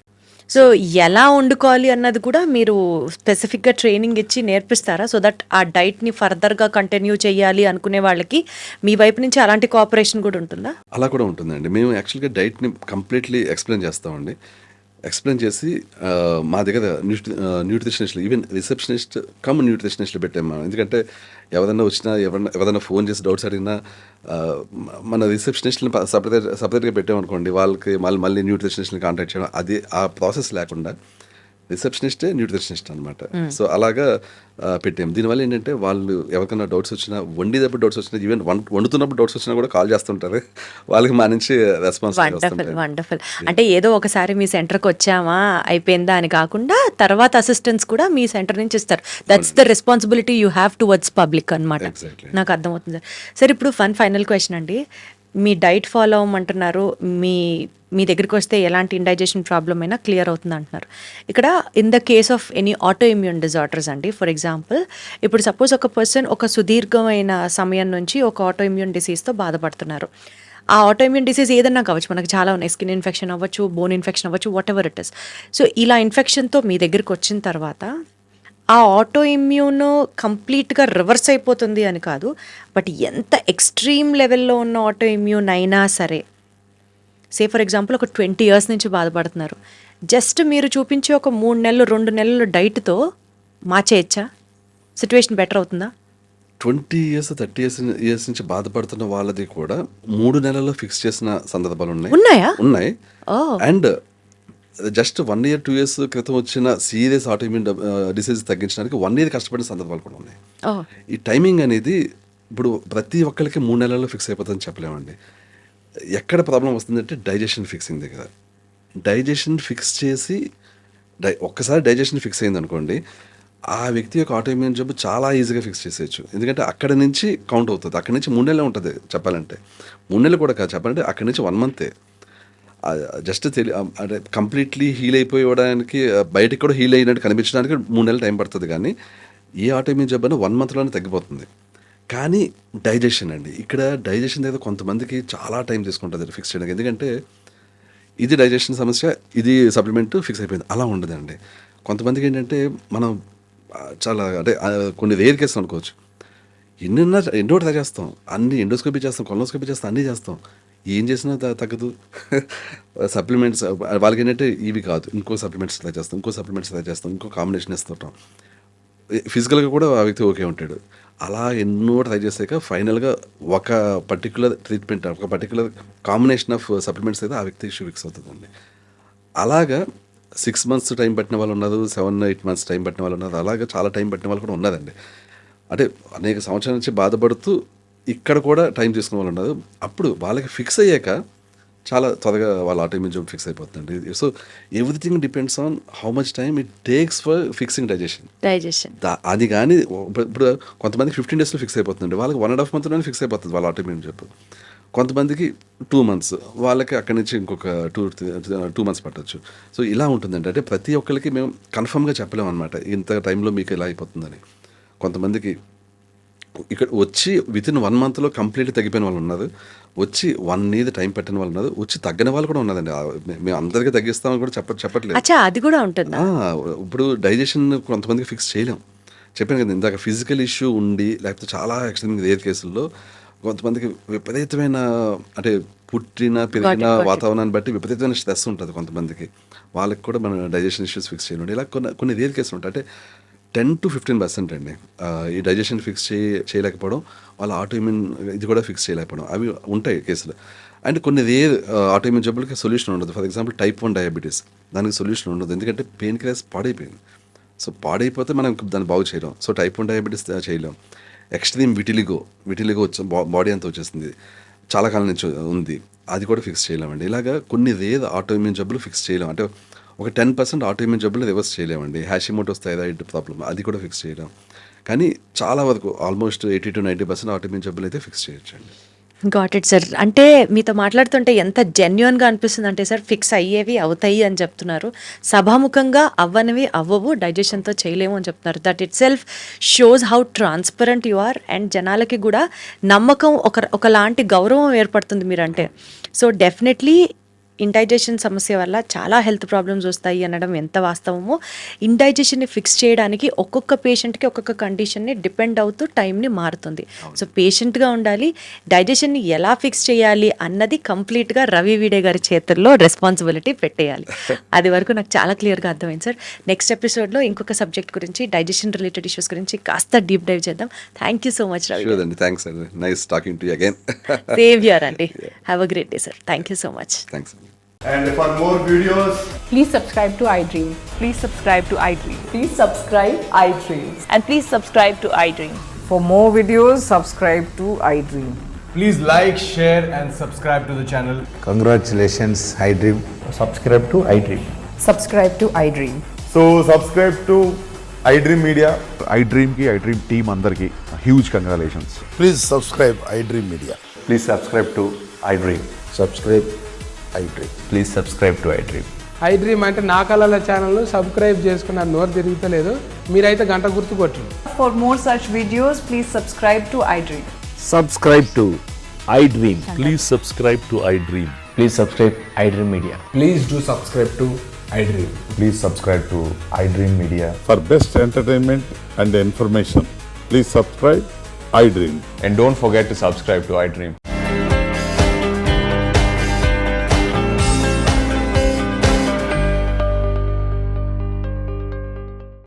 సో ఎలా వండుకోవాలి అన్నది కూడా మీరు స్పెసిఫిక్గా ట్రైనింగ్ ఇచ్చి నేర్పిస్తారా? సో దట్ ఆ డైట్ని ఫర్దర్గా కంటిన్యూ చేయాలి అనుకునే వాళ్ళకి మీ వైపు నుంచి అలాంటి కోఆపరేషన్ కూడా ఉంటుందా? అలా కూడా ఉంటుందండి. మేము యాక్చువల్గా డైట్ని కంప్లీట్లీ ఎక్స్ప్లెయిన్ చేస్తామండి. ఎక్స్ప్లెయిన్ చేసి మా దగ్గర న్యూట్రిషనిస్ట్లు, ఈవెన్ రిసెప్షనిస్ట్ కమ్ న్యూట్రిషనిస్ట్లు పెట్టాము మనం. ఎందుకంటే ఎవరైనా వచ్చినా, ఎవరైనా ఫోన్ చేసి డౌట్స్ అడిగినా మన రిసెప్షనిస్ట్ని సపరేట్గా పెట్టామనుకోండి, వాళ్ళకి మళ్ళీ న్యూట్రిషనిస్ట్ని కాంటాక్ట్ చేయడం, అది ఆ ప్రాసెస్ లేకుండా రిసెప్షనిస్టే న్యూట్రిషనిస్ట్ అనమాట. సో అలాగా పెట్టాము. దీనివల్ల ఏంటంటే వాళ్ళు ఎవరికైనా డౌట్స్ వచ్చినా, వండేటప్పుడు డౌట్స్ వచ్చినా, ఈవెన్ వండుతున్నప్పుడు డౌట్స్ వచ్చినా కూడా కాల్ చేస్తుంటారు. వాళ్ళకి మా నుంచి రెస్పాన్స్. వండర్ఫుల్. అంటే ఏదో ఒకసారి మీ సెంటర్కి వచ్చామా అయిపోయిందా అని కాకుండా తర్వాత అసిస్టెన్స్ కూడా మీ సెంటర్ నుంచి ఇస్తారు. That's the responsibility you have towards public అనమాట. నాకు అర్థమవుతుంది సార్. ఇప్పుడు ఫైనల్ క్వశ్చన్ అండి. మీ డైట్ ఫాలో అవ్వమంటున్నారు, మీ దగ్గరికి వస్తే ఎలాంటి ఇండైజెషన్ ప్రాబ్లమ్ అయినా క్లియర్ అవుతుంది అంటున్నారు. ఇక్కడ in the case of any auto immune disorders అండి, ఫర్ ఎగ్జాంపుల్ ఇప్పుడు సపోజ్ ఒక పర్సన్ ఒక సుదీర్ఘమైన సమయం నుంచి ఒక ఆటో ఇమ్యూన్ డిసీజ్తో బాధపడుతున్నారు. ఆ ఆటో ఇమ్యూన్ డిసీజ్ ఏదన్నా కావచ్చు, మనకు చాలా ఉన్నాయి, స్కిన్ ఇన్ఫెక్షన్ అవ్వచ్చు, బోన్ ఇన్ఫెక్షన్ అవ్వచ్చు, what ever it is. So ఇలా ఇన్ఫెక్షన్తో మీ దగ్గరికి వచ్చిన తర్వాత ఆ ఆటో ఇమ్యూన్ కంప్లీట్గా రివర్స్ అయిపోతుంది అని కాదు, బట్ ఎంత ఎక్స్ట్రీమ్ లెవెల్లో ఉన్న ఆటో ఇమ్యూన్ అయినా సరే, సే ఫర్ ఎగ్జాంపుల్ ఒక 20 years నుంచి బాధపడుతున్నారు, జస్ట్ మీరు చూపించే ఒక 3 నెలలు 2 నెలల డైట్తో మార్చేయచ్చా? సిచ్యువేషన్ బెటర్ అవుతుందా? 20 years 30 years నుంచి బాధపడుతున్న వాళ్ళది కూడా 3 నెలల్లో ఫిక్స్ చేసిన సందర్భాలు ఉన్నాయి. అండ్ జస్ట్ 1 year 2 years క్రితం వచ్చిన సీరియస్ ఆటోఇమ్యూన్ డిసీజ్ తగ్గించడానికి 1 year కష్టపడిన సందర్భాలు కూడా ఉన్నాయి. ఈ టైమింగ్ అనేది ఇప్పుడు ప్రతి ఒక్కరికి 3 నెలల్లో ఫిక్స్ అయిపోతుందని చెప్పలేమండి. ఎక్కడ ప్రాబ్లం వస్తుందంటే డైజెషన్ ఫిక్సింగ్ దగ్గర. డైజెషన్ ఫిక్స్ చేసి ఒక్కసారి డైజెషన్ ఫిక్స్ అయింది అనుకోండి, ఆ వ్యక్తి యొక్క ఆటోఇమ్యూన్ జబ్బు చాలా ఈజీగా ఫిక్స్ చేసేయచ్చు. ఎందుకంటే అక్కడి నుంచి కౌంట్ అవుతుంది. అక్కడి నుంచి 3 నెలలే ఉంటుంది చెప్పాలంటే. 3 నెలలు కూడా కాదు చెప్పాలంటే, అక్కడి నుంచి 1 month జస్ట్ అంటే కంప్లీట్లీ హీల్ అయిపోవడానికి, బయటికి కూడా హీల్ అయినట్టు కనిపించడానికి 3 నెలలు టైం పడుతుంది. కానీ ఏ ఆటోఇమ్యూన్ జబ్బు అయినా 1 monthలోనే తగ్గిపోతుంది. కానీ డైజెషన్ అండి, ఇక్కడ డైజెషన్ దగ్గర కొంతమందికి చాలా టైం తీసుకుంటుంది ఫిక్స్ చేయడానికి. ఎందుకంటే ఇది డైజెషన్ సమస్య, ఇది సప్లిమెంట్ ఫిక్స్ అయిపోయింది, అలా ఉండదండి. కొంతమందికి ఏంటంటే మనం చాలా అంటే కొన్ని రేర్ కేసులు అనుకోవచ్చు, ఎన్నో ట్రై చేస్తాం, అన్ని ఎండోస్కోపీ చేస్తాం, కొలనోస్కోపీ చేస్తాం, అన్నీ చేస్తాం, ఏం చేసినా తగ్గదు. సప్లిమెంట్స్ వాళ్ళకి ఏంటంటే ఇవి కాదు, ఇంకో సప్లిమెంట్స్ ట్రై చేస్తాం, ఇంకో సప్లిమెంట్స్ ట్రై చేస్తాం, ఇంకో కాంబినేషన్ ఇస్తుంటాం. ఫిజికల్గా కూడా ఆ వ్యక్తి ఓకే ఉంటాడు. అలా ఎన్నో ట్రై చేసాక ఫైనల్గా ఒక పర్టికులర్ ట్రీట్మెంట్, ఒక పర్టికులర్ కాంబినేషన్ ఆఫ్ సప్లిమెంట్స్ అయితే ఆ వ్యక్తి ఇష్యూ ఫిక్స్ అవుతుందండి. అలాగా 6 months టైం పట్టిన వాళ్ళు ఉన్నారు, 7-8 months టైం పట్టిన వాళ్ళు ఉన్నారు, అలాగే చాలా టైం పట్టిన వాళ్ళు కూడా ఉన్నదండి. అంటే అనేక సంవత్సరాల నుంచి బాధపడుతూ ఇక్కడ కూడా టైం తీసుకునే వాళ్ళు ఉన్నారు. అప్పుడు వాళ్ళకి ఫిక్స్ అయ్యాక చాలా త్వరగా వాళ్ళ ఆటోఇమ్యూన్ జాబ్ ఫిక్స్ అయిపోతుందండి. So everything depends on how much time it takes for fixing digestion. అది కానీ ఇప్పుడు కొంతమందికి 15 daysలో ఫిక్స్ అయిపోతుందండి, వాళ్ళకి 1.5 monthలోనే ఫిక్స్ అయిపోతుంది వాళ్ళ ఆటోఇమ్యూన్ జాబ్. కొంతమందికి 2 months, వాళ్ళకి అక్కడి నుంచి ఇంకొక 2 months పట్టచ్చు. సో ఇలా ఉంటుందండి. అంటే ప్రతి ఒక్కరికి మేము కన్ఫర్మ్గా చెప్పలేము అనమాట, ఇంత టైంలో మీకు ఇలా అయిపోతుందని. కొంతమందికి ఇక్కడ వచ్చి వితిన్ 1 monthలో కంప్లీట్గా తగ్గిపోయిన వాళ్ళు ఉన్నారు, వచ్చి 1 year టైం పెట్టిన వాళ్ళు ఉన్నారు, వచ్చి తగ్గిన వాళ్ళు కూడా ఉన్నదండి. మేము అందరికీ తగ్గిస్తామని కూడా చెప్పట్లేదు. అచ్చా, అది కూడా ఉంటుందా? ఇప్పుడు డైజెషన్ కొంతమందికి ఫిక్స్ చేయలేం. చెప్పాను కదా ఇందాక, ఫిజికల్ ఇష్యూ ఉండి లేకపోతే చాలా ఎక్స్ట్రీమ్ రేర్ కేసుల్లో కొంతమందికి విపరీతమైన, అంటే పుట్టిన పెరిగిన వాతావరణాన్ని బట్టి విపరీతమైన స్ట్రెస్ ఉంటుంది కొంతమందికి, వాళ్ళకి కూడా మనం డైజెషన్ ఇష్యూస్ ఫిక్స్ చేయండి. ఇలా కొన్ని రేర్ కేసులు ఉంటాయి. అంటే 10 to 15% అండి ఈ డైజెషన్ ఫిక్స్ చేయలేకపోవడం, వాళ్ళ ఆటోఇమ్యూన్ ఇది కూడా ఫిక్స్ చేయలేకపోవడం, అవి ఉంటాయి కేసులు. అండ్ కొన్ని రేర్ ఆటోఇమ్యూన్ జబ్బులకి సొల్యూషన్ ఉండదు. ఫర్ ఎగ్జాంపుల్ Type 1 డయాబెటీస్, దానికి సొల్యూషన్ ఉండదు, ఎందుకంటే పెయిన్ కిల్లర్స్ పాడైపోయింది. సో పాడైపోతే మనం దాన్ని బాగు చేయలేం. సో Type 1 డయాబెటీస్ చేయలేం. ఎక్స్ట్రీమ్ విటిలిగో వచ్చి బాడీ అంతా వచ్చేసింది, చాలా కాలం నుంచి ఉంది, అది కూడా ఫిక్స్ చేయలేమండి. ఇలాగా కొన్ని రేర్ ఆటోఇమ్యూన్ జబ్బులు ఫిక్స్ చేయలేం. అంటే ఒక 10% ఆటోఇమ్యూన్ జబ్బులు రివర్స్ చేయలేమండి. హ్యాషిమోటోస్ థైరాయిడ్ ప్రాబ్లమ్, అది కూడా ఫిక్స్ చేయలేం. కానీ చాలా వరకు ఆల్మోస్ట్ 80 to 90% ఆటోఇమ్యూన్ జబ్బులు అయితే ఫిక్స్ చేయొచ్చండి. Got it sir. అంటే మీతో మాట్లాడుతుంటే ఎంత జెన్యున్గా అనిపిస్తుంది అంటే సార్, ఫిక్స్ అయ్యేవి అవుతాయి అని చెప్తున్నారు, సభాముఖంగా అవ్వనివి అవ్వవు, డైజెషన్తో చేయలేము అని చెప్తున్నారు. That itself shows how transparent you are. And జనాలకి కూడా నమ్మకం, ఒకలాంటి గౌరవం ఏర్పడుతుంది మీరంటే. సో డెఫినెట్లీ ఇండైజెషన్ సమస్య వల్ల చాలా హెల్త్ ప్రాబ్లమ్స్ వస్తాయి అనడం ఎంత వాస్తవమో, ఇండైజెషన్ని ఫిక్స్ చేయడానికి ఒక్కొక్క పేషెంట్కి ఒక్కొక్క కండిషన్ని డిపెండ్ అవుతూ టైంని మారుతుంది. సో పేషెంట్గా ఉండాలి, డైజెషన్ని ఎలా ఫిక్స్ చేయాలి అన్నది కంప్లీట్గా రవి వీడే గారి చేతుల్లో రెస్పాన్సిబిలిటీ పెట్టేయాలి. అది వరకు నాకు చాలా క్లియర్గా అర్థమైంది సార్. నెక్స్ట్ ఎపిసోడ్లో ఇంకొక సబ్జెక్ట్ గురించి, డైజెషన్ రిలేటెడ్ ఇష్యూస్ గురించి కాస్త డీప్ డైవ్ చేద్దాం. Thank you so much Ravi. Thanks అండి, nice talking to you again. Same here అండి. Have a great day sir. Thank you so much. Thanks. And for more videos, Please subscribe to iDream. Please subscribe to iDream. Please subscribe iDream. And please subscribe to iDream. For more videos, subscribe to iDream. please like, share and subscribe to the channel. Congratulations, iDream. Subscribe to iDream. Subscribe to iDream. So subscribe to iDream Media. iDream ki iDream team andarki huge congratulations. Please subscribe iDream Media. Please subscribe to iDream. Subscribe iDream. Please subscribe to iDream. iDream అంటే నా కళల ఛానల్ను సబ్స్క్రైబ్ చేసుకున్న నోరు తిరుగుతలేదు, మీరైతే గంట గుర్తు కొట్టండి. For more such videos, please subscribe to iDream. Subscribe to iDream. Please subscribe to iDream. Please subscribe iDream Media. Please do subscribe to iDream. Please subscribe to iDream Media. For best entertainment and information, please subscribe iDream. And don't forget to subscribe to iDream.